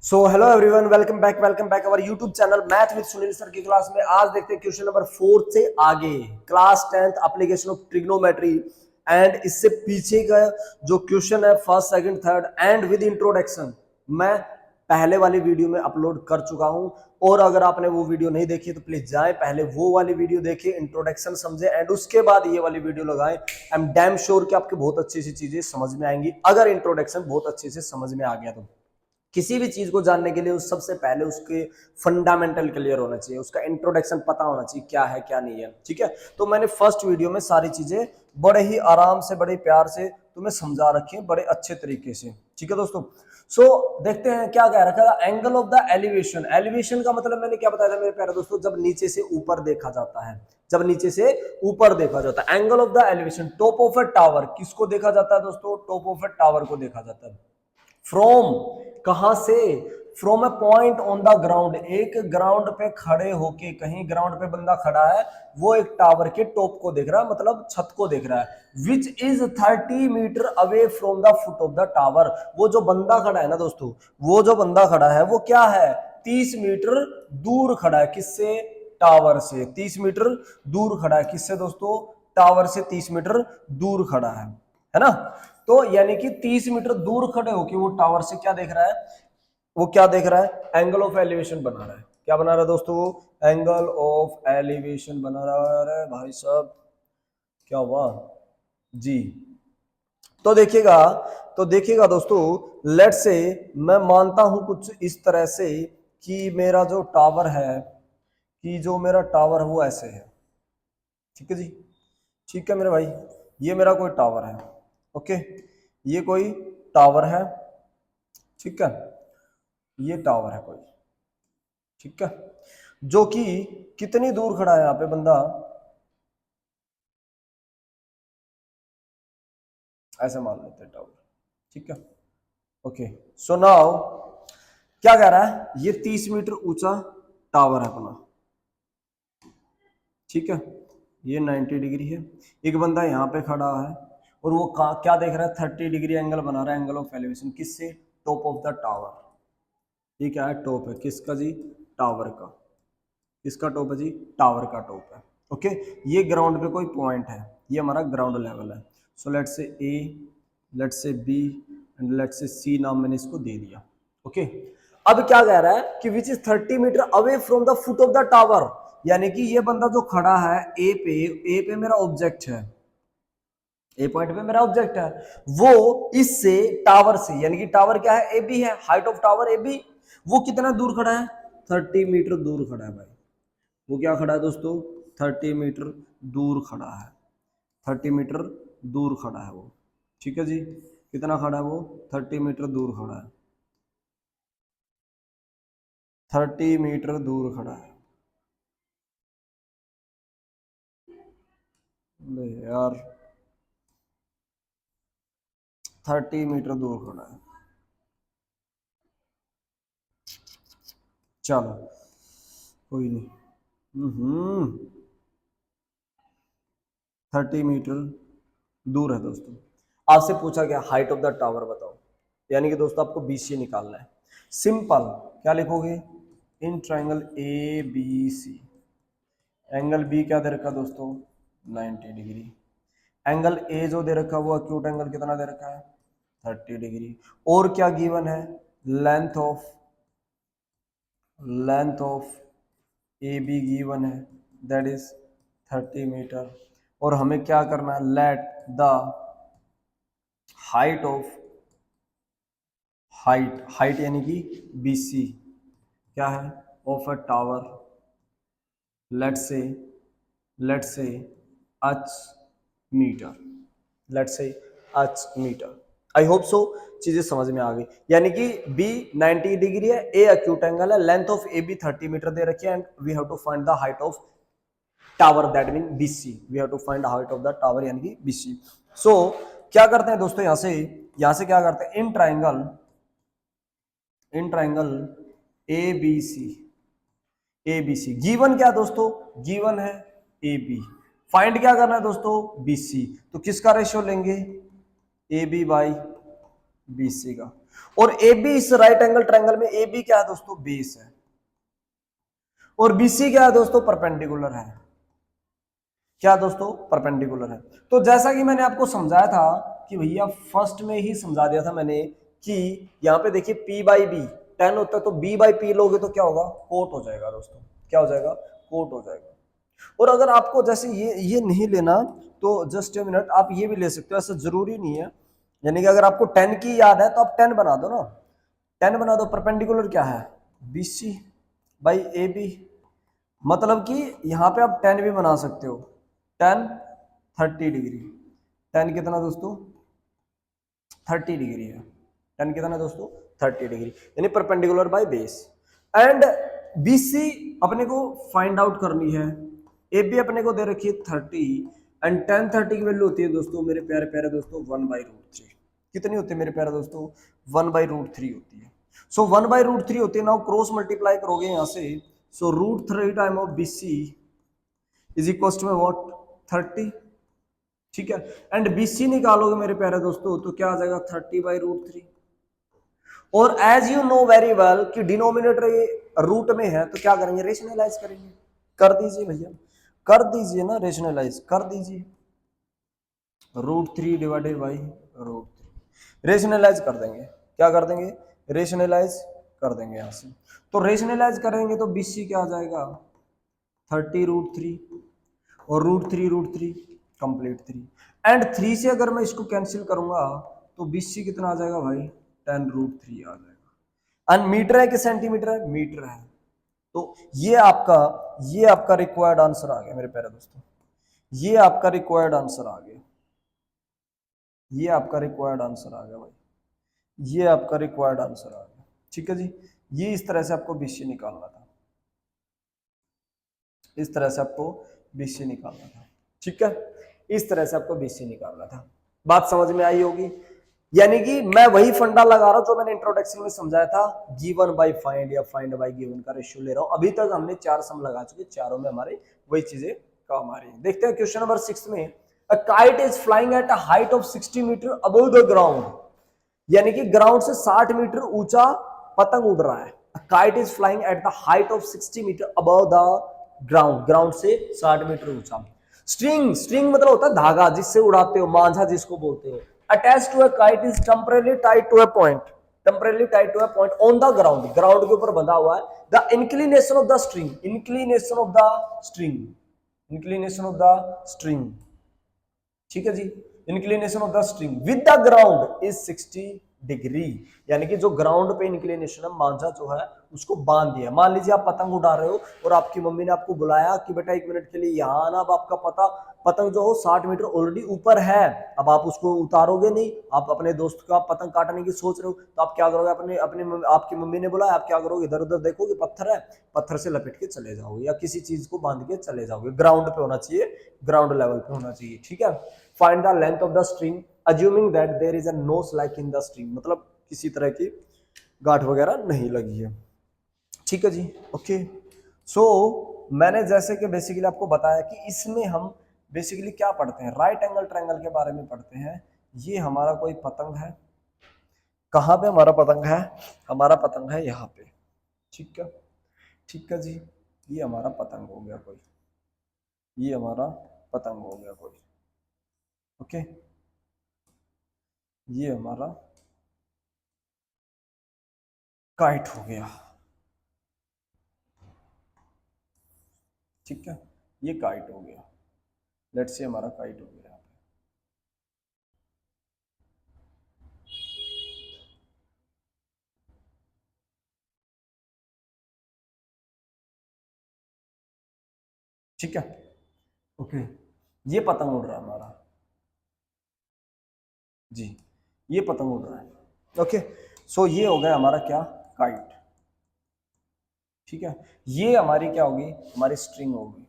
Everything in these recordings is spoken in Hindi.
So hello everyone, welcome back our YouTube channel math with Sunil sir की क्लास में। आज देखते हैं क्वेश्चन नंबर 4 से आगे, class 10th application of trigonometry. And इससे पीछे का जो क्वेश्चन है first second third and with introduction मैं पहले वाली वीडियो में अपलोड कर चुका हूं। और अगर आपने वो वीडियो नहीं देखी तो प्लीज जाए पहले वो वाली वीडियो देखिए, इंट्रोडक्शन समझे एंड उसके बाद ये वाली वीडियो लगाएं। आई एम डैम श्योर कि आपको बहुत अच्छी सी चीजें समझ में आएंगी अगर इंट्रोडक्शन बहुत अच्छे से समझ में आ गया तो। किसी भी चीज को जानने के लिए उस सबसे पहले उसके फंडामेंटल क्लियर होना चाहिए, उसका इंट्रोडक्शन पता होना चाहिए क्या है क्या नहीं है। ठीक है, तो मैंने फर्स्ट वीडियो में सारी चीजें बड़े ही आराम से बड़े प्यार से तुम्हें समझा रखी है, बड़े अच्छे तरीके से। ठीक है दोस्तों, सो देखते हैं क्या कह रखा है। Angle of the elevation, elevation का मतलब मैंने क्या बताया था मेरे प्यारे दोस्तों, जब नीचे से ऊपर देखा जाता है, जब नीचे से ऊपर देखा जाता है। Angle of the elevation, top of A tower किसको देखा जाता है दोस्तों? टॉप ऑफ ए टावर को देखा जाता है। फ्रॉम, कहां से? From a point on the ground, एक ग्राउंड पे खड़े होके, कहीं ग्राउंड पे बंदा खड़ा है, वो एक टावर के टॉप को देख रहा है, मतलब छत को देख रहा है। Which is 30 metre away from the foot of the tower. वो जो बंदा खड़ा है ना दोस्तों, वो जो बंदा खड़ा है वो क्या है? 30 मीटर दूर खड़ा है। किससे? टावर से 30 मीटर दूर खड़ा है। किससे दोस्तों? टावर से 30 मीटर दूर खड़ा है ना। तो यानी कि 30 मीटर दूर खड़े होके वो टावर से क्या देख रहा है? वो क्या देख रहा है? एंगल ऑफ एलिवेशन बना रहा है। क्या बना रहा है दोस्तों? एंगल ऑफ एलिवेशन बना रहा है भाई साहब। क्या हुआ जी? तो देखिएगा, तो देखिएगा दोस्तों, लेट्स से मैं मानता हूं कुछ इस तरह से कि मेरा जो टावर है, कि जो मेरा टावर है वो ऐसे है। ठीक है जी, ठीक है मेरे भाई, ये मेरा कोई टावर है। ओके, ये कोई टावर है। ठीक है, ये टावर है कोई। ठीक है, जो कि कितनी दूर खड़ा है यहाँ पे बंदा? ऐसे मान लेते हैं टावर। ठीक है, ओके। सो नाउ क्या कह रहा है? ये 30 मीटर ऊंचा टावर है अपना। ठीक है, ये 90 डिग्री है। एक बंदा यहाँ पे खड़ा है और वो क्या देख रहा है? 30 डिग्री एंगल बना रहा है, एंगल ऑफ एलिवेशन। किससे? Top of the tower. ये क्या है? टॉप है। किसका जी? टावर का। किसका टॉप है जी? टावर का टॉप है। ओके, ये ग्राउंड पे कोई पॉइंट है, ये हमारा ग्राउंड लेवल है। So let's say A, let's say B and let's say C नाम मैंने इसको दे दिया। ओके, अब क्या कह रहा है कि which is 30 metre away from the foot of the tower. यानी कि ये बंदा जो खड़ा है ए पे, ए पे मेरा ऑब्जेक्ट है, ए पॉइंट पे मेरा ऑब्जेक्ट है, वो इससे टावर से, यानी कि टावर क्या है? ए बी है, height of tower A B. वो कितना दूर खड़ा है? 30 मीटर दूर खड़ा है भाई। वो क्या खड़ा है दोस्तों? 30 मीटर दूर खड़ा है। 30 मीटर दूर खड़ा है वो। ठीक है जी, कितना खड़ा है वो? 30 मीटर दूर खड़ा है। 30 मीटर दूर खड़ा है। यार 30 मीटर दूर खड़ा है। चलो कोई नहीं। 30 मीटर दूर है दोस्तों। आपसे पूछा गया हाइट ऑफ द टावर बताओ, यानी कि दोस्तों आपको बीसी निकालना है। सिंपल, क्या लिखोगे? In triangle A B C, angle B क्या दे रखा दोस्तों? 90 डिग्री। एंगल ए जो दे रखा वो एक्यूट एंगल कितना दे रखा है? 30 डिग्री। और क्या गिवन है? Length of, length of A B given है, दैट इज 30 मीटर। और हमें क्या करना है? Let the height of, height, height यानी कि बीसी क्या है? Of a tower, let's say, let's say H metre, let's say H metre. I hope so चीजें समझ में आ गई। यानी कि बी 90 डिग्री है, ए एक्यूट एंगल है, length of A B 30 metre दे रखी है and we have to find the height of tower, that mean BC. We have to find height of the tower यानी कि बीसी। सो क्या करते हैं दोस्तों, यहां से क्या करते हैं? In triangle, in triangle A B C, A B C given क्या दोस्तों? गिवन है ए बी। फाइंड क्या करना है दोस्तों? B C. तो किसका रेशियो लेंगे? A B by B C का। और ए बी इस राइट एंगल ट्रायंगल में ए बी क्या है दोस्तों, बेस है, और बीसी क्या है दोस्तों, परपेंडिकुलर है। क्या दोस्तों, परपेंडिकुलर है। तो जैसा कि मैंने आपको समझाया था कि भैया फर्स्ट में ही समझा दिया था मैंने कि यहाँ पे देखिए P बाई बी 10 होता है, तो B बाई पी लोगे तो क्या होगा, कोट हो जाएगा दोस्तों। क्या हो जाएगा, कोट हो जाएगा। और अगर आपको जैसे ये नहीं लेना तो जस्ट ए मिनट, आप ये भी ले सकते हो, ऐसा जरूरी नहीं है। यानी कि अगर आपको 10 की याद है तो आप 10 बना दो ना, 10 बना दो। परपेंडिकुलर क्या है, BC बाई AB, मतलब कि यहाँ पे आप 10 भी बना सकते हो, 10 30 डिग्री। 10 कितना दोस्तों, 30 डिग्री है। 10 कितना दोस्तों, 30 डिग्री, यानी perpendicular by base. And BC अपने को फाइंड आउट करनी है, AB अपने को दे रखी है 30, एंड 10 30 की वैल्यू होती है दोस्तों मेरे प्यारे प्यारे दोस्तों 1/√3। कितनी होती है मेरे प्यारे दोस्तों, 1/√3 होती है। सो 1/√3 होती है। नाउ क्रॉस मल्टीप्लाई करोगे यहाँ से, so √3 time of BC is equal to what, 30। ठीक है, एंड BC निकालोगे मेरे प्यारे दोस्तों तो क्या आ जाएगा, 30/√3। और as you know very well कि डिनोमिनेटर ये रूट में है, तो क्या करेंगे, रेशनलाइज करेंगे। कर दीजिए भैया, कर दीजिए ना, रेशनलाइज कर दीजिए, √3 डिवाइडेड बाई √3, रेशनलाइज कर देंगे। क्या कर देंगे, रेशनलाइज कर देंगे यहां से। तो रेशनलाइज करेंगे तो BC क्या आ जाएगा, 30√3, और √3 कंप्लीट 3, एंड 3 से अगर मैं इसको कैंसिल करूंगा तो BC कितना आ जाएगा भाई, 10√3 आ जाएगा। एंड मीटर है कि सेंटीमीटर है, मीटर है। तो ये आपका रिक्वायर्ड आंसर आ गया मेरे प्यारे दोस्तों, ये आपका रिक्वायर्ड आंसर आ गया, ये आपका रिक्वायर्ड आंसर आ गया भाई, ये आपका रिक्वायर्ड आंसर आ गया। ठीक है जी, ये इस तरह से आपको BC निकालना था, इस तरह से आपको BC निकालना था। ठीक है, इस तरह से आपको BC निकालना था। बात समझ में आई होगी। यानी कि मैं वही फंडा लगा रहा हूं जो मैंने इंट्रोडक्शन में समझाया था, गिवन बाय फाइंड या फाइंड बाय गिवन का रेशियो ले रहा हूं। अभी तक हमने 4 सम लगा चुके, चारों में हमारे वही चीजें काम आ रही है। देखते हैं क्वेश्चन नंबर 6 में, a kite is flying at a height of 60 metre above the ground, यानी कि ग्राउंड से 60 मीटर ऊंचा पतंग उड़ रहा है। Kite is flying at the height of 60 metre above the ground, ground से 60 मीटर ऊंचा। स्ट्रिंग, स्ट्रिंग मतलब होता है धागा जिससे उड़ाते हो, मांझा जिसको बोलते हो। Attach to a kite is temporarily tied to a point, temporarily tied to a point on the ground, ground के ऊपर बंधा हुआ है। The inclination of the string, inclination of the string, inclination of the string, ठीक है जी, inclination of the string with the ground is 60 degree, यानी कि जो ग्राउंड पे इंक्लिनेशन है, मांझा जो है उसको बांध दिया। मान लीजिए आप पतंग उड़ा रहे हो और आपकी मम्मी ने आपको बुलाया कि बेटा 1 मिनट के लिए यहाँ आना। अब आपका पतंग जो हो 60 मीटर ऑलरेडी ऊपर है, अब आप उसको उतारोगे नहीं, आप अपने दोस्त का पतंग काटने की सोच रहे हो, तो आप क्या करोगे, आपकी मम्मी ने बुलाया, आप क्या करोगे, इधर उधर देखोगे, पत्थर है, पत्थर से लपेट के चले जाओगे, या किसी चीज को बांध के चले जाओगे। ग्राउंड पे होना चाहिए, ग्राउंड लेवल पे होना चाहिए। ठीक है, find the length of the string assuming that there is a no slack in the string, मतलब किसी तरह की गांठ वगैरह नहीं लगी है। ठीक है जी, ओके। सो मैंने जैसे कि बेसिकली आपको बताया कि इसमें हम बेसिकली क्या पढ़ते हैं, राइट एंगल ट्रायंगल के बारे में पढ़ते हैं। ये हमारा कोई पतंग है, कहाँ पे हमारा पतंग है, हमारा पतंग है यहाँ पे। ठीक है, ठीक है जी, ये हमारा पतंग हो गया कोई, ये हमारा पतंग हो गया कोई, ओके। ये हमारा काइट हो गया, ठीक है, ये काइट हो गया, लेट्स से हमारा काइट हो गया। ठीक है, ओके, ये पतंग उड़ रहा है हमारा जी, ये पतंग उड़ रहा है, ओके। सो ये हो गया हमारा क्या, काइट। ठीक है, ये हमारी क्या होगी, हमारी स्ट्रिंग होगी,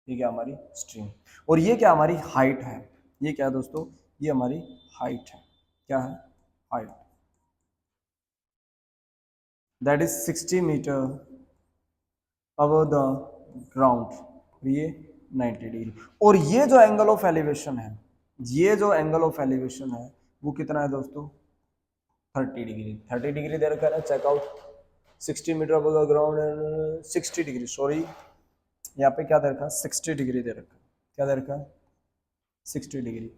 ये क्या हमारी स्ट्रिंग, और ये क्या हमारी हाइट है। ये क्या है दोस्तों, ये हमारी हाइट है, क्या है, height, that is 60 metre above the ground, ये 90 डिग्री। और ये जो एंगल ऑफ एलिवेशन है, ये जो एंगल ऑफ एलिवेशन है वो कितना है दोस्तों 30 डिग्री। 30 डिग्री दे रखा है ना, check out 60 metre above the ground 60 degree, sorry यहाँ पे क्या दे रखा है 60 डिग्री दे रखा है। क्या दे रखा है 60 डिग्री।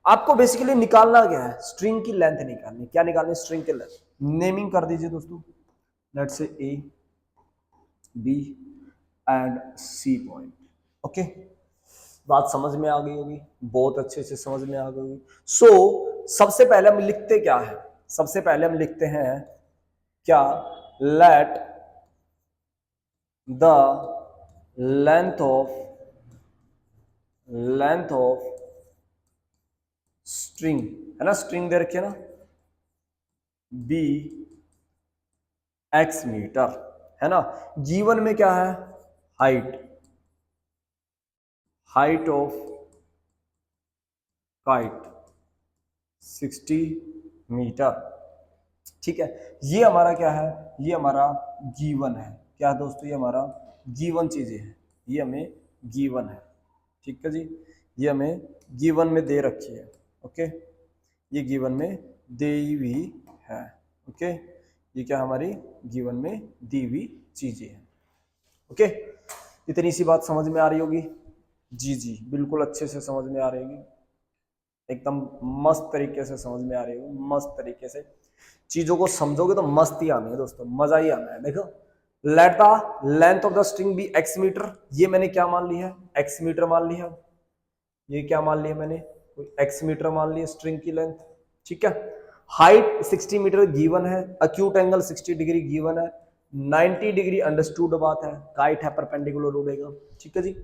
आपको बेसिकली निकालना क्या है, स्ट्रिंग की लेंथ निकालनी। क्या निकालनी, स्ट्रिंग की लेंथ। नेमिंग कर दीजिए दोस्तों, let's say A B and C point. Okay, बात समझ में आ गई होगी, बहुत अच्छे से समझ में आ गई होगी। सो सबसे पहले हम लिखते क्या है, सबसे पहले हम लिखते हैं क्या, late the length of string, है ना, स्ट्रिंग दे रखी है ना, बी एक्स मीटर, है ना। जीवन में क्या है, हाइट ऑफ काइट 60 मीटर। ठीक है, ये हमारा क्या है, ये हमारा गिवन है। क्या दोस्तों, ये हमारा गिवन चीजें है, ये हमें गिवन है। ठीक है जी, ये हमें गिवन में दे रखी है। ओके, ये गिवन में दी हुई है। ओके, ये क्या हमारी गिवन में दी हुई चीजें हैं। ओके, इतनी सी बात समझ में आ रही होगी। जी जी बिल्कुल अच्छे से समझ में आ रही होगी, एकदम मस्त तरीके से समझ में आ रही होगी। मस्त तरीके से चीजों को समझोगे तो मस्ती आनी है दोस्तों, मजा ही आना है। देखो, let the length of the string be x metre, ये मैंने क्या मान लिया है, एक्स मीटर मान लिया। ये क्या मान लिया मैंने, एक्स मीटर मान लिया स्ट्रिंग की लेंथ। ठीक है, हाइट 60 मीटर गिवन है, अक्यूट एंगल 60 डिग्री गिवन है, 90 डिग्री अंडरस्टूड बात है, काइट है परपेंडिकुलर उड़ेगा। ठीक है जी,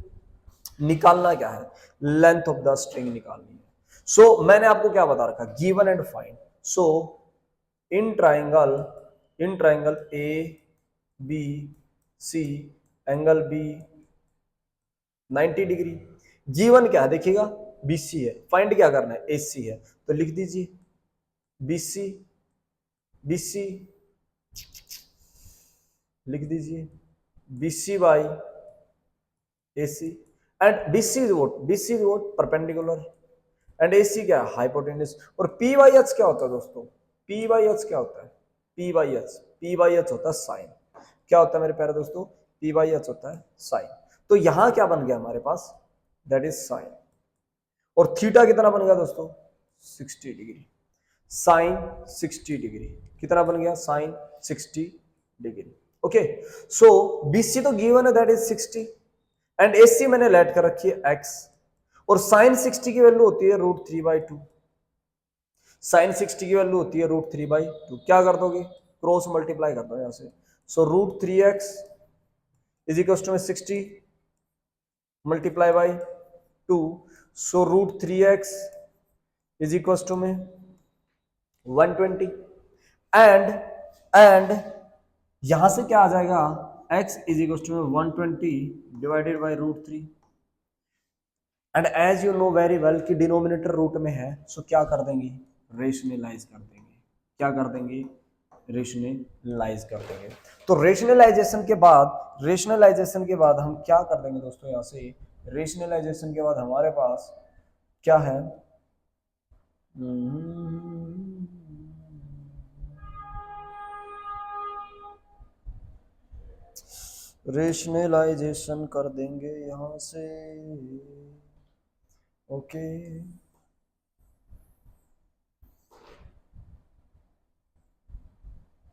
निकालना क्या है, लेंथ ऑफ द स्ट्रिंग निकालनी है। सो मैंने आपको क्या बता रखा, given and find. So in triangle A B C angle B 90 degree. Given क्या है देखिएगा, बीसी है, फाइंड क्या करना है, एसी है, तो लिख दीजिए बीसी, बीसी लिख दीजिए BC by AC, and BC is what, BC is what perpendicular, and AC क्या है हाइपोटेन्यूज। और पी बाई एच क्या होता है दोस्तों, पी बाई एच क्या होता है, P by H, P by H होता है साइन। क्या होता है मेरे प्यारे दोस्तों, पी बाई एच होता है साइन। तो यहां क्या बन गया हमारे पास, दैट इज साइन। और थीटा कितना बन गया दोस्तों 60 डिग्री, साइन 60 डिग्री कितना बन गया, साइन 60 डिग्री। ओके, सो बीसी तो गिवन है दैट इज 60, एंड एसी मैंने लेट कर रखी है x, और साइन 60 की वैल्यू होती है √3/2, साइन 60 की वैल्यू होती है √3/2। क्या कर दोगे, क्रॉस मल्टीप्लाई कर दो यहां से। So √3x is equal to 60 multiply by 2, so √3x is equal to में 120, एंड यहां से क्या आ जाएगा, x is equal to 120 divided by √3, and as you know very well कि डिनोमिनेटर रूट में है, सो क्या कर देंगे, रेशनलाइज कर देंगे। क्या कर देंगे, रेशनलाइज कर देंगे। तो रेशनलाइजेशन के बाद हम क्या कर देंगे दोस्तों, यहां से रेशनलाइजेशन के बाद हमारे पास क्या है, रेशनलाइजेशन कर देंगे यहां से। ओके,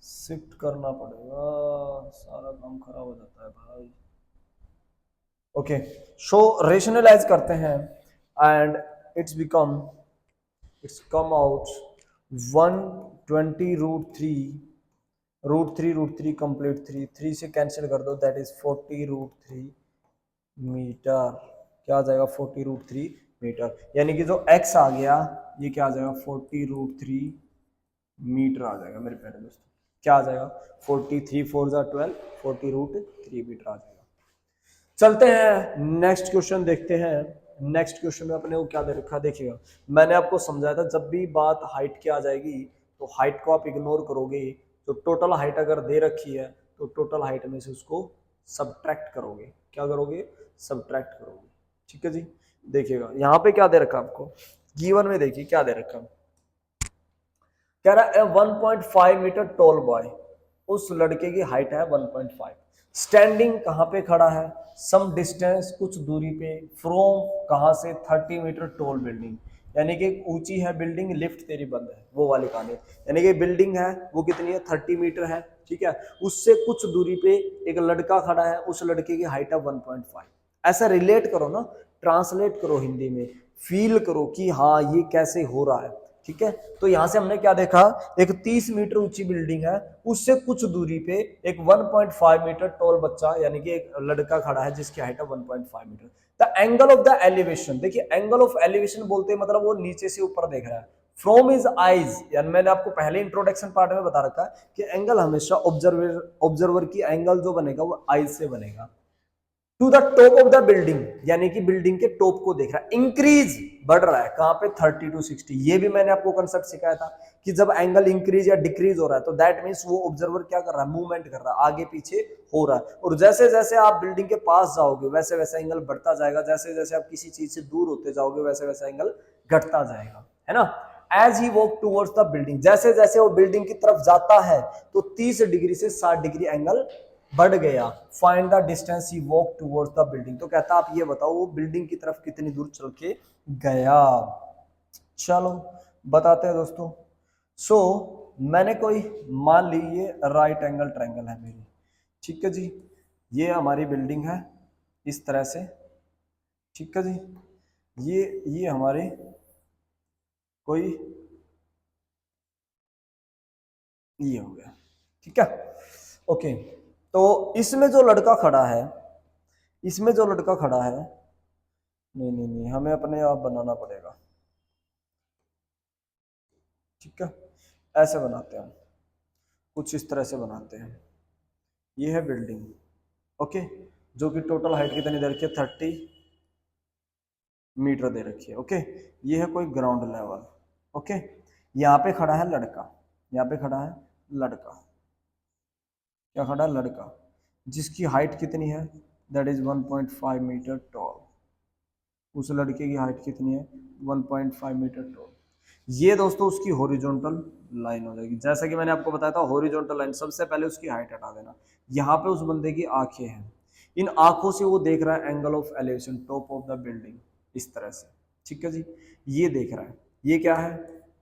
शिफ्ट करना पड़ेगा, सारा काम खराब हो जाता है भाई। ओके, सो रेशनलाइज करते हैं, and it's come out 120 √3 complete 3 से कैंसिल कर दो, दैट इज 40 √3 मीटर। क्या आ जाएगा 40 √3 मीटर, यानी कि जो x आ गया ये क्या आ जाएगा 40 √3 मीटर आ जाएगा मेरे प्यारे दोस्तों। क्या आ जाएगा 43 4 12 40 √3 मीटर आ जाएगा। चलते हैं नेक्स्ट क्वेश्चन देखते हैं। नेक्स्ट क्वेश्चन में अपने को क्या दे रखा है देखिएगा, मैंने आपको समझाया था जब भी बात हाइट की आ जाएगी तो हाइट को आप इग्नोर करोगे। तो टोटल हाइट अगर दे रखी है तो टोटल हाइट में से उसको सब्ट्रैक्ट करोगे। क्या करोगे, सब्ट्रैक्ट करोगे। ठीक है जी, देखिएगा यहाँ पे क्या दे रखा आपको, गिवन में देखिए क्या दे रखा, कह रहा है 1.5 मीटर टॉल बॉय, उस लड़के की हाइट है 1.5, स्टैंडिंग कहां पे खड़ा है, सम डिस्टेंस कुछ दूरी पे, फ्रॉम कहां से, 30 मीटर टॉल बिल्डिंग, यानी कि ऊंची है बिल्डिंग, लिफ्ट तेरी बंद है, वो वाली कहानी। यानी कि बिल्डिंग है वो कितनी है, 30 मीटर है, ठीक है, उससे कुछ दूरी पे एक लड़का खड़ा है, उस लड़के की हाइट है 1.5। ऐसा रिलेट करो ना, ट्रांसलेट करो हिंदी में, फील करो कि हाँ ये कैसे हो रहा है, ठीक है। तो यहां से हमने क्या देखा, एक 30 मीटर ऊंची बिल्डिंग है, उससे कुछ दूरी पे एक 1.5 मीटर टॉल बच्चा यानी कि एक लड़का खड़ा है जिसकी हाइट है 1.5 metre. The angle of the elevation, देखिए एंगल ऑफ एलिवेशन बोलते हैं मतलब वो नीचे से ऊपर देख रहा है, फ्रॉम इज आईज, यानी मैंने आपको पहले इंट्रोडक्शन पार्ट में बता रखा है कि एंगल हमेशा ऑब्जर्वर की एंगल जो बनेगा वो आईज से बनेगा, to the top of the building यानी कि बिल्डिंग के टॉप को देख रहा है, इंक्रीज बढ़ रहा है कहां पे, 30 to 60। ये भी मैंने आपको कंसेप्ट सिखाया था कि जब एंगल इंक्रीज या डिक्रीज हो रहा है तो दैट मींस वो ऑब्जर्वर क्या कर रहा है, मूवमेंट कर रहा है, आगे पीछे हो रहा है। और जैसे जैसे आप बिल्डिंग के पास जाओगे वैसे वैसे एंगल बढ़ता जाएगा, जैसे जैसे आप किसी चीज से दूर होते जाओगे वैसे वैसे एंगल घटता जाएगा, है ना। As he walk towards the building, जैसे जैसे वो बिल्डिंग की तरफ जाता है तो 30 डिग्री से 60 डिग्री एंगल बढ़ गया। Find the distance he walk towards the building, तो कहता आप ये बताओ वो बिल्डिंग की तरफ कितनी दूर चल के गया। चलो बताते हैं दोस्तों। सो मैंने कोई मान ली ये राइट एंगल ट्रायंगल है मेरी, ठीक है जी, ये हमारी बिल्डिंग है इस तरह से, ठीक है जी, ये हमारी कोई ये हो गया, ठीक है, ओके। तो इसमें जो लड़का खड़ा है, इसमें जो लड़का खड़ा है, नहीं नहीं नहीं हमें अपने आप बनाना पड़ेगा, ठीक है, ऐसे बनाते हैं, कुछ इस तरह से बनाते हैं। ये है बिल्डिंग, ओके, जो कि टोटल हाइट कितनी दे रखी है, 30 मीटर दे रखी है, ओके। ये है कोई ग्राउंड लेवल, ओके। यहाँ पे खड़ा है लड़का, यहाँ पे खड़ा है लड़का, क्या खड़ा है, लड़का, जिसकी हाइट कितनी है, दैट इज 1.5 मीटर टॉल। उस लड़के की हाइट कितनी है, 1.5 मीटर टॉल। ये दोस्तों उसकी हॉरिजॉन्टल लाइन हो जाएगी, जैसा कि मैंने आपको बताया था हॉरिजॉन्टल लाइन, सबसे पहले उसकी हाइट हटा देना। यहाँ पे उस बंदे की आंखें हैं, इन आंखों से वो देख रहा है angle of elevation top of the building, इस तरह से, ठीक है जी, ये देख रहा है, ये क्या है,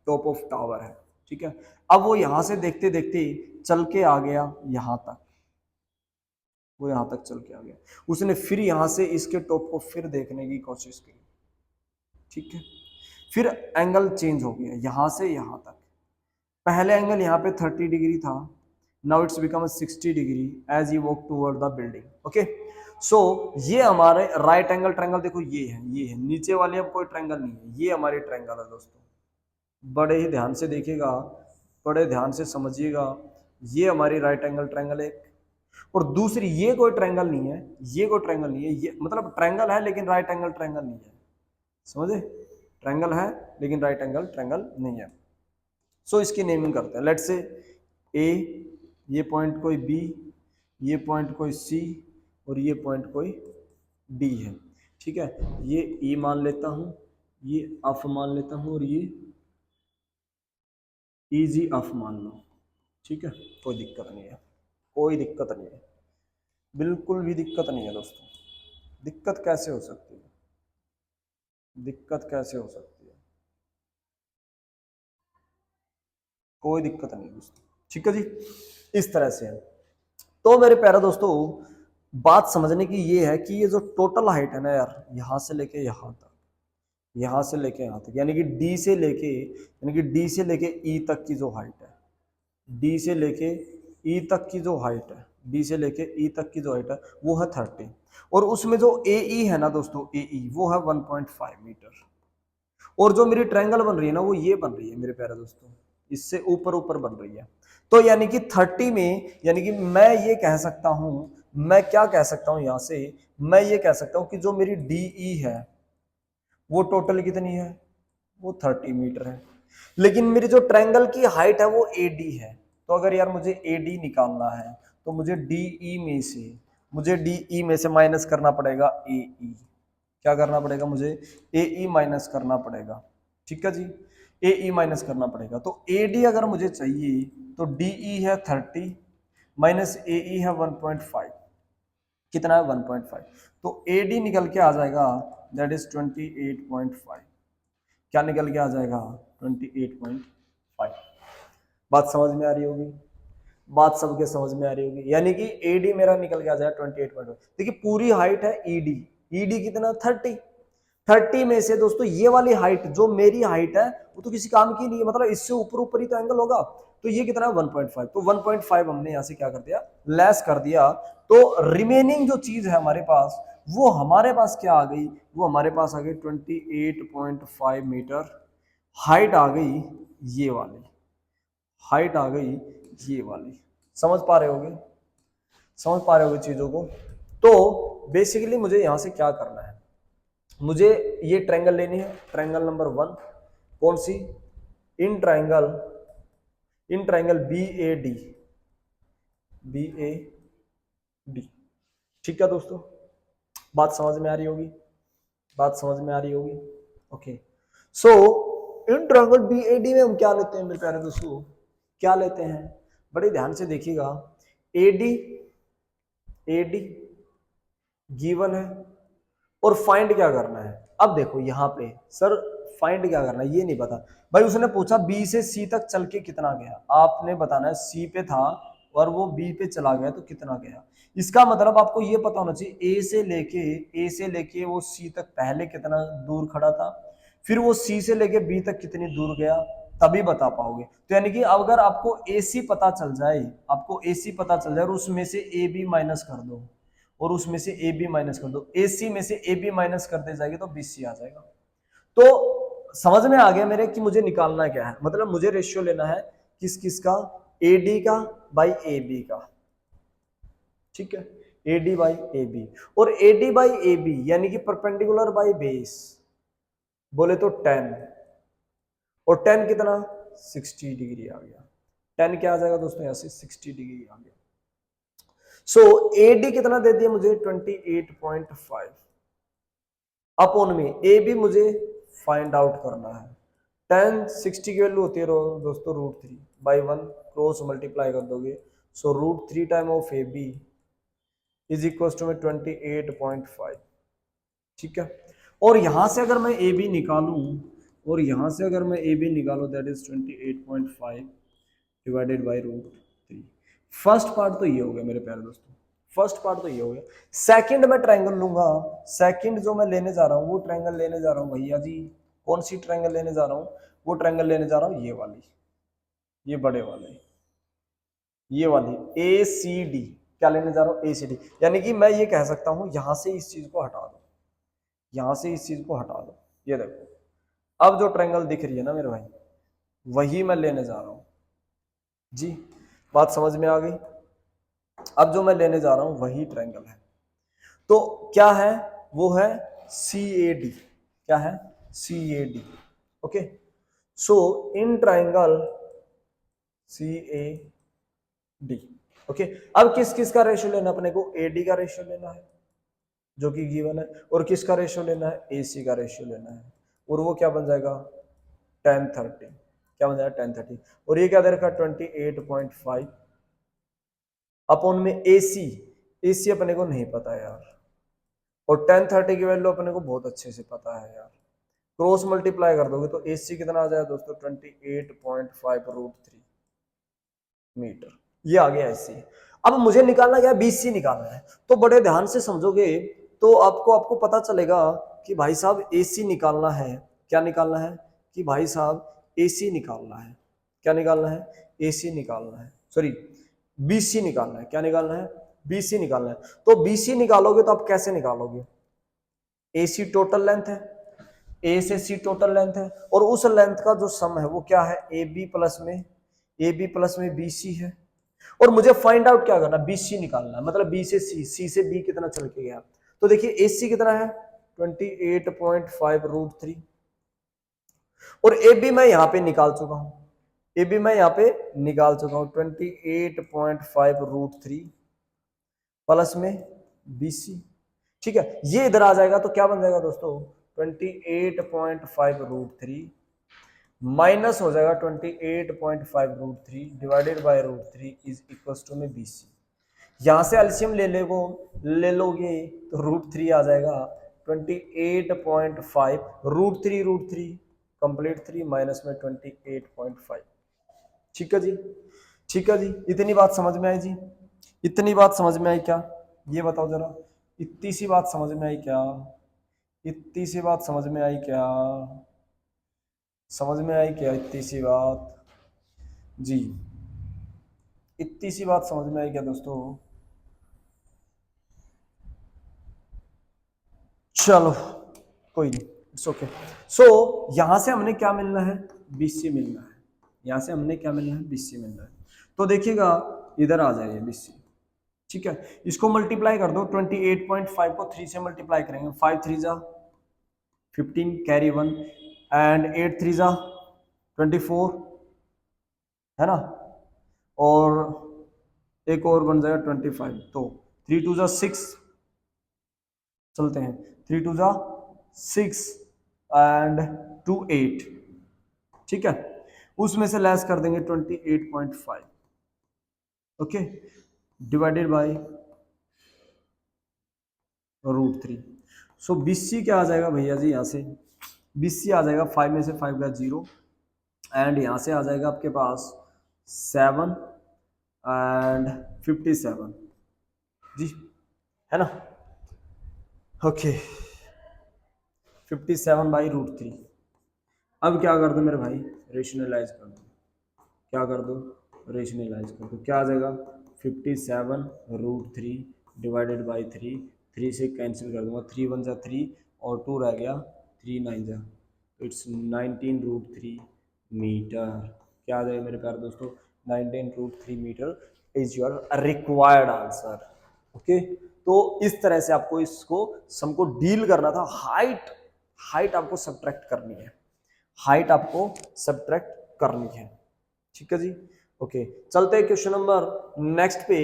टॉप ऑफ टावर है, ठीक है। अब वो यहाँ से देखते देखते चल के आ गया यहाँ तक, वो यहाँ तक चल के आ गया, उसने फिर यहाँ से इसके टॉप को फिर देखने की कोशिश की, ठीक है, फिर एंगल चेंज हो गया यहाँ से यहाँ तक, पहले एंगल यहाँ पे 30 डिग्री था, now it's become 60 degree as you walk toward the building, okay. So ये हमारे राइट एंगल ट्रायंगल, देखो ये है, नीचे वाले अब कोई ट्रायंगल नहीं है, ये हमारी ट्रायंगल है दोस्तों, बड़े ही ध्यान से देखिएगा, बड़े ध्यान से समझिएगा, ये हमारी राइट एंगल ट्रायंगल है, और दूसरी ये कोई ट्रायंगल नहीं है, ये कोई ट्रायंगल नहीं है, ये मतलब ट्रायंगल है लेकिन राइट एंगल ट्रायंगल नहीं है, समझे, ट्रायंगल है लेकिन राइट एंगल ट्रायंगल नहीं है। सो इसकी नेमिंग करते हैं, लेट्स से ए, ये पॉइंट कोई बी, ये पॉइंट कोई सी, और ये पॉइंट कोई डी है, ठीक है, ये ई मान लेता हूं, ये एफ मान लेता हूं, और ये इजी एफ मान लो, ठीक है, कोई दिक्कत नहीं है, कोई दिक्कत नहीं है, बिल्कुल भी दिक्कत नहीं है दोस्तों। दिक्कत कैसे हो सकती है, दिक्कत कैसे हो सकती है, कोई दिक्कत नहीं दोस्तों, ठीक है जी, इस तरह से है। तो मेरे प्यारे दोस्तों बात समझने की ये है कि ये जो टोटल हाइट है ना यार, यहां से लेके यहां तक, यहां से लेके यहां तक, यानी कि डी से लेके, यानी कि डी से लेके ई तक की जो हाइट है, डी से लेके ई तक की जो हाइट है, डी से लेके ई तक की जो हाइट है वो है 30, और उसमें जो ए ई है ना दोस्तों, ए ई वो है 1.5 मीटर, और जो मेरी ट्रायंगल बन रही है ना वो ये बन रही है मेरे प्यारे दोस्तों, इससे ऊपर ऊपर बन रही है। तो यानी कि 30 में, यानी कि मैं ये कह सकता हूं, मैं क्या कह सकता हूं यहां से, मैं ये कह सकता हूं कि जो मेरी डीई है वो टोटल कितनी है, वो 30 मीटर है, लेकिन मेरी जो ट्रायंगल की हाइट है वो एडी है। तो अगर यार मुझे एडी निकालना है तो मुझे डीई में से, मुझे डीई में से माइनस करना पड़ेगा एई, क्या करना पड़ेगा मुझे, ए ई माइनस करना पड़ेगा, ठीक है जी। ए ई माइनस करना पड़ेगा। तो ए डी अगर मुझे चाहिए तो डी ई है 30 माइनस ए ई है 1.5, कितना है 1.5, तो ए डी निकल के आ जाएगा दैट इज 28.5। क्या निकल के आ जाएगा 28.5। बात समझ में आ रही होगी, बात सबके समझ में आ रही होगी, यानी कि एडी मेरा निकल के आ जाएगा 28.5। देखिए पूरी हाइट है ईडी, ईडी कितना 30 में से दोस्तों ये वाली हाइट जो मेरी हाइट है वो तो किसी काम की नहीं है, मतलब इससे ऊपर ऊपर ही तो एंगल होगा, तो ये कितना है 1.5, तो 1.5 हमने यहां से क्या कर दिया लेस कर दिया। तो रिमेनिंग जो चीज है हमारे पास वो हमारे पास क्या आ गई, वो हमारे पास आ गई 28.5 मीटर हाइट आ गई, ये वाली हाइट आ गई ये वाली। समझ पा रहे होगे, समझ पा रहे होगे चीजों को। तो बेसिकली मुझे यहां से क्या करना है, मुझे ये ट्रायंगल लेनी है, ट्रायंगल नंबर 1 कौन सी, in triangle B A D, B A D. ठीक है दोस्तों, बात समझ में आ रही होगी, बात समझ में आ रही होगी। Okay, so in triangle B A D में हम क्या लेते हैं मेरे प्यारे दोस्तों, क्या लेते हैं, बड़े ध्यान से देखिएगा। एडी, एडी गिवन है और फाइंड क्या करना है। अब देखो यहाँ पे सर फाइंड क्या करना है ये नहीं पता भाई, उसने पूछा बी से सी तक चल के कितना गया, आपने बताना है सी पे था और वो बी पे चला गया तो कितना गया। इसका मतलब आपको ये पता होना चाहिए ए से लेके वो सी तक पहले कितना दूर खड़ा था, फिर वो सी से लेके बी तक कितनी दूर गया, तभी बता पाओगे। तो यानी कि अगर आपको ए सी पता चल जाए, आपको ए सी पता चल जाए और उसमें से ए बी माइनस कर दो, और उसमें से ए बी माइनस कर दो, ए सी में से ए बी माइनस करते जाएंगे तो बी सी आ जाएगा। तो समझ में आ गया मेरे कि मुझे निकालना क्या है, मतलब मुझे रेशियो लेना है किस किस का, ए डी का बाई ए बी का। ठीक है, A D by A B, और A D by A B यानी कि परपेंडिकुलर बाई बेस बोले तो 10, और 10 कितना 60 डिग्री आ गया। 10 क्या आ जाएगा दोस्तों यहां से 60 डिग्री आ गया। सो एडी कितना दे दिया मुझे 28.5 अपॉन में ए बी मुझे फाइंड आउट करना है। 10 60 की वैल्यू होती है दोस्तों √3 बाई 1, क्रॉस मल्टीप्लाई कर दोगे, so √3 time of A B is equal to में 28.5। ठीक है, और यहां से अगर मैं ए बी निकालूं, और यहां से अगर मैं ए बी निकालूं that is 28.5 divided by √3। First part तो ये हो गया मेरे प्यारे दोस्तों, फर्स्ट पार्ट तो ये हो गया। सेकंड में ट्रायंगल लूंगा, सेकंड जो मैं लेने जा रहा हूं वो ट्रायंगल लेने जा रहा हूं भैया जी, कौन सी ट्रायंगल लेने जा रहा हूं, वो ट्रायंगल लेने जा रहा हूं ये वाली, ये बड़े वाले, ये वाली ए सी डी। क्या लेने जा रहा हूं ए सी डी, यानी कि मैं ये कह सकता हूं यहां से इस चीज को हटा दो, यहां से इस चीज को हटा दो, ये देखो अब जो ट्रायंगल दिख रही है ना मेरे भाई वही मैं लेने जा रहा हूं जी। बात समझ में आ गई, अब जो मैं लेने जा रहा हूं वही ट्रायंगल है, तो क्या है वो है सी ए डी, क्या है C A D. Okay, so in triangle C A D. Okay, अब किस किस का रेशियो लेना अपने को, ए डी का रेशियो लेना है जो कि गिवन है, और किसका रेशियो लेना है ए सी का रेशियो लेना है, और वो क्या बन जाएगा 1030, क्या बन जाएगा 1030, और ये क्या दे रखा 28.5 अपॉन में एसी, एसी अपने को नहीं पता यार, और 1030 की वैल्यू अपने को बहुत अच्छे से पता है यार, क्रॉस मल्टीप्लाई कर दोगे तो एसी कितना आ जाएगा दोस्तों 28.5 √3 मीटर, ये आ गया एसी। अब मुझे निकालना क्या है बीसी निकालना है, तो बड़े ध्यान से समझोगे तो आपको पता चलेगा कि भाई साहब एसी निकालना है, क्या निकालना है कि भाई साहब एसी निकालना है, क्या निकालना है एसी निकालना है, सॉरी बीसी निकालना है, क्या निकालना है बीसी निकालना है। तो बीसी निकालोगे तो आप कैसे निकालोगे, एसी टोटल लेंथ है, ए से सी टोटल लेंथ है, और उस लेंथ का जो सम है वो क्या है ए बी प्लस में बीसी है, और मुझे फाइंड आउट क्या करना बीसी निकालना है, मतलब बी से सी से बी कितना चल के गया। तो देखिए एसी कितना है 28.5 √3, और ए बी मैं यहां पे निकाल चुका हूं, ए बी मैं यहां पे निकाल चुका हूं 28.5 √3 प्लस में बीसी। ठीक है, ये इधर आ जाएगा तो क्या बन जाएगा दोस्तों 28.5 √3 माइनस हो जाएगा 28.5 root three divided by root three is equal to में BC। यहां से एलसीएम ले लोगे तो रूट थ्री आ जाएगा 28.5 root three complete three minus में 28.5। ठीक है जी, ठीक है जी, इतनी बात समझ में आई जी? इतनी बात समझ में आई क्या? ये बताओ जरा, इतनी सी बात समझ में आई क्या? इतनी सी बात समझ में आई क्या? समझ में आई क्या इतनी सी बात जी? इतनी सी बात समझ में आई क्या दोस्तों? चलो कोई नहीं, इट्स ओके। सो यहां से हमने क्या मिलना है? BC मिलना है। यहां से हमने क्या मिलना है? BC मिलना है। तो देखिएगा इधर आ जाएगा BC। ठीक है, इसको मल्टीप्लाई कर दो, 28.5 को 3 से मल्टीप्लाई करेंगे, 5 3 जा 15 कैरी 1 एंड 8 3 जा 24 है ना, और एक और बन जाएगा 25। तो 3 2 जा 6, चलते हैं 3 2 जा 6 एंड 2 8। ठीक है, उसमें से लेस कर देंगे 28.5, okay, divided by root three. So BC क्या आ जाएगा भैया जी? यहाँ से BC आ जाएगा 5 में से 5 गया 0 एंड यहाँ से आ जाएगा आपके पास 7 एंड 57 जी, है ना? Okay, 57 by root three. अब क्या कर दो मेरे भाई? रेशनलाइज कर दो। क्या कर दो? रेशनलाइज कर दो। क्या आ जाएगा? 57 root three divided by three, three से कैंसिल कर दूंगा, 3 1 जा 3 और 2 रह गया, 3 9 जा, तो इट्स 19 रूट थ्री मीटर। क्या आ जाएगा मेरे प्यारे दोस्तों? 19 root three metre is your required answer. Okay, तो इस तरह से आपको इसको सम को डील करना था। हाइट, हाइट आपको सब्ट्रैक्ट करनी है, हाइट आपको सब्ट्रैक्ट करनी है। ठीक है जी, ओके, चलते हैं क्वेश्चन नंबर नेक्स्ट पे।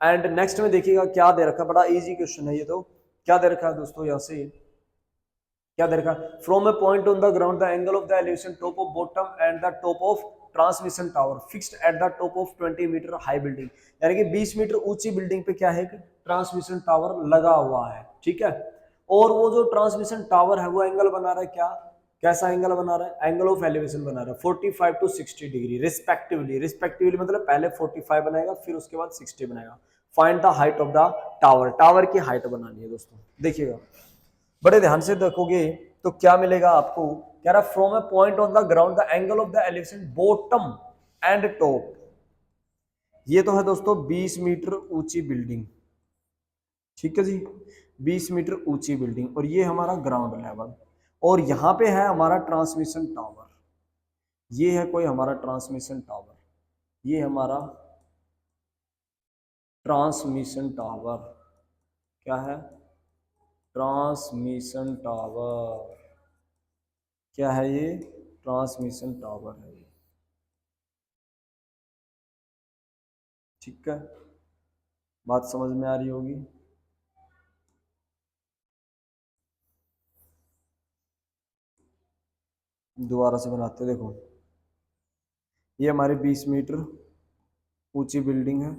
एंड नेक्स्ट में देखिएगा क्या दे रखा है, बड़ा इजी क्वेश्चन है ये। तो क्या दे रखा है दोस्तों? यहां से क्या दे रखा है? From a point on the ground the angle of the elevation top of bottom and the top of transmission tower fixed at the top of 20 metre high building. यानी कि 20 मीटर ऊंची बिल्डिंग पे क्या है कि ट्रांसमिशन टावर लगा हुआ है। ठीक है, और वो जो ट्रांसमिशन टावर है वो एंगल बना रहा है, क्या कैसा एंगल बना रहा है? एंगल ऑफ एलिवेशन बना रहा है 45 टू 60 डिग्री रिस्पेक्टिवली। रिस्पेक्टिवली मतलब पहले 45 बनाएगा फिर उसके बाद 60 बनाएगा। Find the height of the tower, tower की हाइट बनानी है दोस्तों। देखिएगा बड़े ध्यान से देखोगे तो क्या मिलेगा आपको? कह रहा from a point on the ground the angle of the elevation bottom and top. ये तो है दोस्तों 20 मीटर ऊंची बिल्डिंग। ठीक है जी, 20 मीटर ऊंची बिल्डिंग, और ये हमारा ग्राउंड लेवल, और यहां पे है हमारा ट्रांसमिशन टावर। ये है कोई हमारा ट्रांसमिशन टावर, ये हमारा ट्रांसमिशन टावर। क्या है? Transmission tower. क्या है ये? ट्रांसमिशन टावर है ये। ठीक है, बात समझ में आ रही होगी। दोबारा से बनाते, देखो ये हमारे 20 मीटर ऊंची बिल्डिंग है।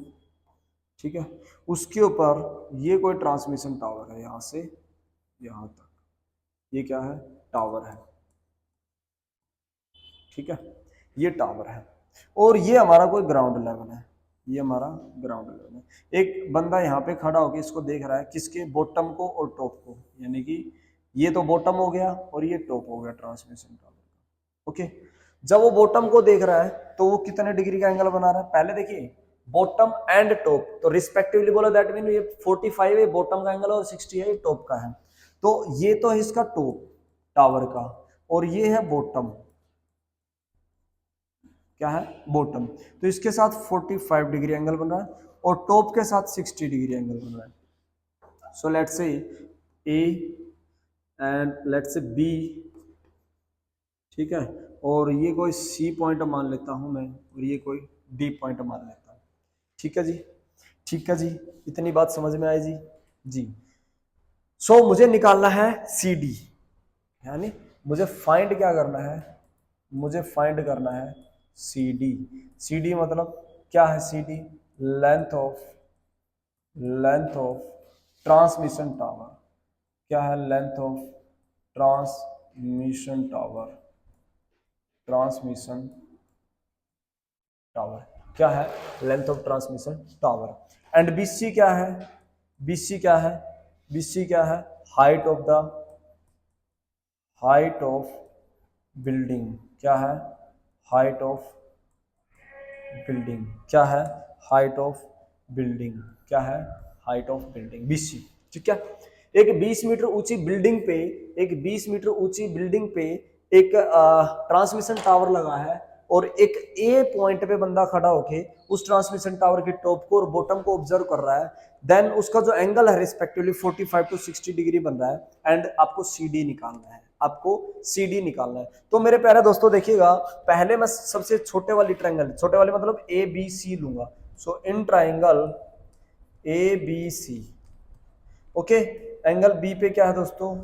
ठीक है, उसके ऊपर ये कोई ट्रांसमिशन टावर है, यहां से यहां तक ये क्या है? टावर है। ठीक है, ये टावर है, और ये हमारा कोई ग्राउंड लेवल है, ये हमारा ग्राउंड लेवल है। एक बंदा यहाँ पे खड़ा होकर इसको देख रहा है, किसके? बॉटम को और टॉप को, यानी कि ये तो बॉटम हो गया और ये टॉप हो गया ट्रांसमिशन टावर का। ओके, जब वो बॉटम को देख रहा है तो वो कितने डिग्री का एंगल बना रहा है? पहले देखिए बॉटम एंड टॉप, तो रिस्पेक्टिवली बोला, दैट मीन ये 45 है बॉटम का एंगल और 60 है टॉप का है। तो ये तो है इसका टॉप टावर का, और ये है बॉटम। क्या है? बॉटम। तो इसके साथ 45 डिग्री एंगल बन रहा है और टॉप के साथ 60 डिग्री एंगल बन रहा है। So let's say A and let's say B. ठीक है, और ये कोई सी पॉइंट मान लेता हूं मैं, और ये कोई डी पॉइंट मान लेता हूं। ठीक है जी, ठीक है जी, इतनी बात समझ में आई जी? जी, सो मुझे निकालना है सी डी, यानी मुझे फाइंड क्या करना है? मुझे फाइंड करना है सी डी। सी डी मतलब क्या है? C D length of transmission tower. क्या है? Length of transmission tower. Transmission tower क्या है? Length of transmission tower. And BC क्या है? बीसी क्या है? बीसी क्या है? Height of building. क्या है? Height of building. क्या है? Height of building. क्या है? Height of building, BC. ठीक है। एक 20 मीटर ऊंची बिल्डिंग पे, एक 20 मीटर ऊंची बिल्डिंग पे एक ट्रांसमिशन टावर लगा है और एक ए पॉइंट पे बंदा खड़ा होके उस ट्रांसमिशन टावर के टॉप को और बॉटम को ऑब्जर्व कर रहा है। देन उसका जो एंगल है रिस्पेक्टिवली 45 टू 60 डिग्री बन रहा है एंड आपको सीडी निकालना है। आपको सीडी निकालना है। तो मेरे प्यारे दोस्तों देखिएगा, पहले मैं सबसे छोटे वाली ट्रायंगल, छोटे वाले मतलब ए बी सी लूंगा। So in triangle A B C, okay, angle B पे क्या है दोस्तों?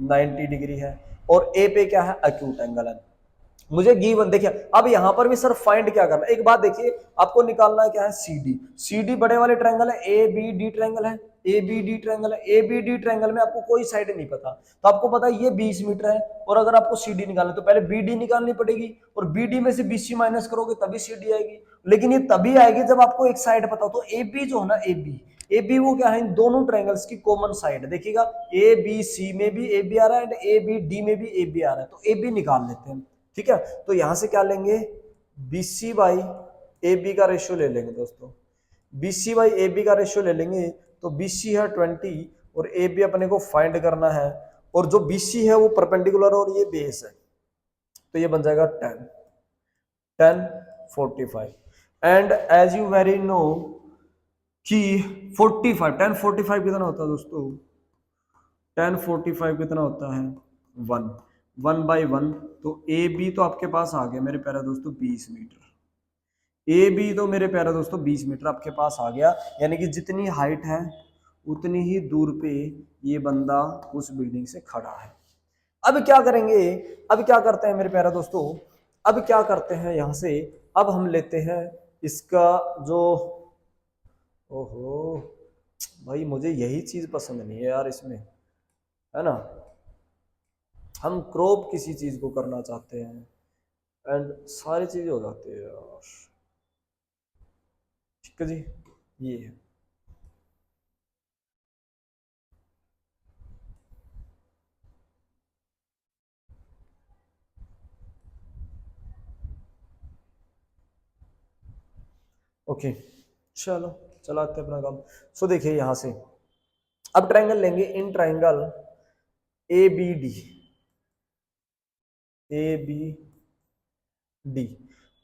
90 डिग्री है और ए पे क्या है? एक्यूट एंगल है। मुझे गिवन देखिए, अब यहां पर भी सर फाइंड क्या करना है? एक बात देखिए, आपको निकालना है क्या है? सीडी। सीडी बड़े वाले ट्रायंगल है, ए बी डी ट्रायंगल है, ए बी डी ट्रायंगल है। ए बी डी ट्रायंगल में आपको कोई साइड नहीं पता, तो आपको पता है ये 20 मीटर है और अगर आपको सीडी निकालना है तो पहले बीडी निकालनी पड़ेगी और बीडी में से बीसी माइनस करोगे तभी सीडी आएगी। लेकिन ये तभी आएगी जब आपको एक साइड पता हो। तो ए बी जो है ना, ए बी वो क्या है? इन दोनों ट्रायंगल्स की कॉमन साइड। देखिएगा, ए बी सी में भी ए बी आ रहा है एंड ए बी डी में भी ए बी आ रहा है, तो ए बी निकाल लेते हैं। ठीक है, तो यहां से क्या लेंगे? बीसी बाई ए बी का रेशियो ले लेंगे दोस्तों। बीसी बाई ए बी का रेशियो ले लेंगे तो बीसी है 20 और ए बी अपने को फाइंड करना है और जो बीसी है वो परपेंडिकुलर और ये बेस है, तो ये बन जाएगा 10 45। And as you very know कि 45 10 45 कितना होता है दोस्तों? 10 45 कितना होता है? 1 1/1। तो ए बी तो आपके पास आ गया मेरे प्यारे दोस्तों 20 मीटर। ए बी तो मेरे प्यारे दोस्तों 20 मीटर आपके पास आ गया, यानी कि जितनी हाइट है उतनी ही दूर पे ये बंदा उस बिल्डिंग से खड़ा है। अब क्या करेंगे? अब क्या करते हैं मेरे प्यारे दोस्तों? अब क्या करते हैं यहां से? अब हम लेते हैं इसका जो, ओहो भाई मुझे यही चीज पसंद नहीं है यार इसमें, है ना? हम क्रॉप किसी चीज को करना चाहते हैं एंड सारी चीजें हो जाती है यार। ठीक है जी, ये है। ओके, चलो चलाते हैं अपना काम। सो देखिए यहां से अब ट्रायंगल लेंगे, in triangle A B D, A B D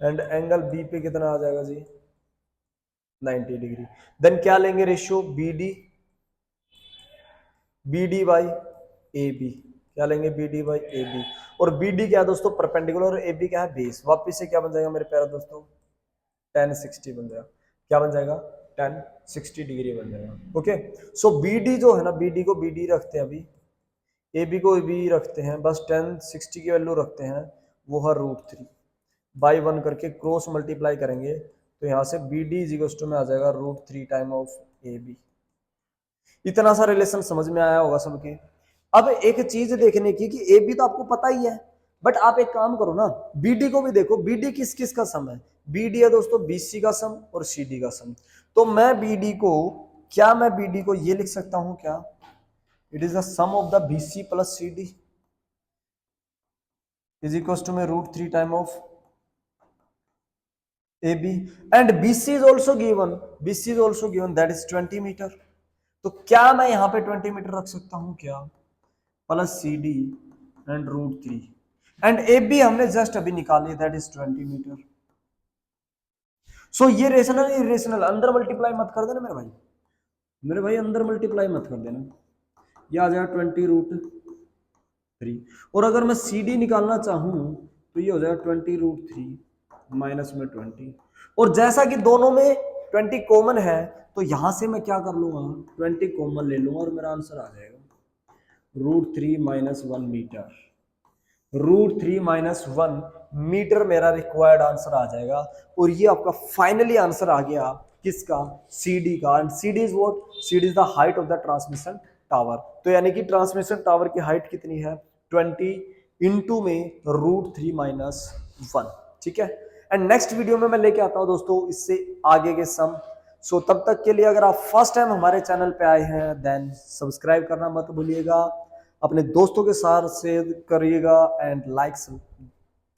and angle B पे कितना आ जाएगा जी? 90 डिग्री। देन क्या लेंगे ratio? B D by A B. क्या लेंगे? B D by A B. और बी डी क्या है दोस्तों? परपेंडिकुलर और ए बी क्या है? बेस। वापिस से क्या बन जाएगा मेरे प्यारे दोस्तों? 1060 बन जाएगा। क्या बन जाएगा? 1060 डिग्री बन जाएगा। ओके, सो बी डी जो है ना, बी डी को बी डी रखते हैं अभी, ए बी को ए बी रखते हैं, बस 1060 की वैल्यू रखते हैं, वो है √3 बाई 1 करके क्रॉस मल्टीप्लाई करेंगे तो यहाँ से बी डी इज में आ जाएगा √3 टाइम ऑफ ए बी। इतना सा रिलेशन समझ में आया होगा सबके। अब एक चीज देखने की कि ए बी तो आपको पता ही है, बट आप एक काम करो ना, बीडी को भी देखो। बीडी किस किस का सम है? बीडी है दोस्तों बीसी का सम और सीडी का सम। तो मैं बीडी को, क्या मैं बीडी को ये लिख सकता हूं क्या? It is the sum of the BC plus CD is equal to में √3 time of A B and BC is also given, BC is also given that is 20 metre. तो क्या मैं यहां पे 20 मीटर रख सकता हूं क्या? Plus C D and √3 and A B हमने जस्ट अभी निकाली दैट इज 20 मीटर। सो ये रेशनल इरेशनल अंदर मल्टीप्लाई मत कर देना मेरे भाई, मेरे भाई अंदर मल्टीप्लाई मत कर देना। ये आ जाएगा 20√3 और अगर मैं सी डी निकालना चाहूं तो ये हो जाएगा 20√3 माइनस में 20। और जैसा कि दोनों में 20 कॉमन है तो यहां से मैं क्या कर लूंगा? 20 कॉमन ले लूंगा और मेरा आंसर आ जाएगा √3 - 1 मीटर। √3 - 1 मीटर मेरा रिक्वायर्ड आंसर आ जाएगा। और ये आपका फाइनली आंसर आ गया किसका, CD का। And CD is what, CD is the height of the transmission tower. तो यानी कि ट्रांसमिशन टावर की हाइट कितनी है, 20 इंटू में √3 - 1। ठीक है। एंड नेक्स्ट वीडियो में मैं लेके आता हूं दोस्तों इससे आगे के सम। सो तब तक के लिए अगर आप फर्स्ट टाइम हमारे चैनल पे आए हैं देन सब्सक्राइब करना मत भूलिएगा, अपने दोस्तों के साथ शेयर करिएगा एंड लाइक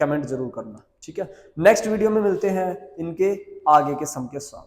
कमेंट जरूर करना। ठीक है। नेक्स्ट वीडियो में मिलते हैं इनके आगे के सम के साथ।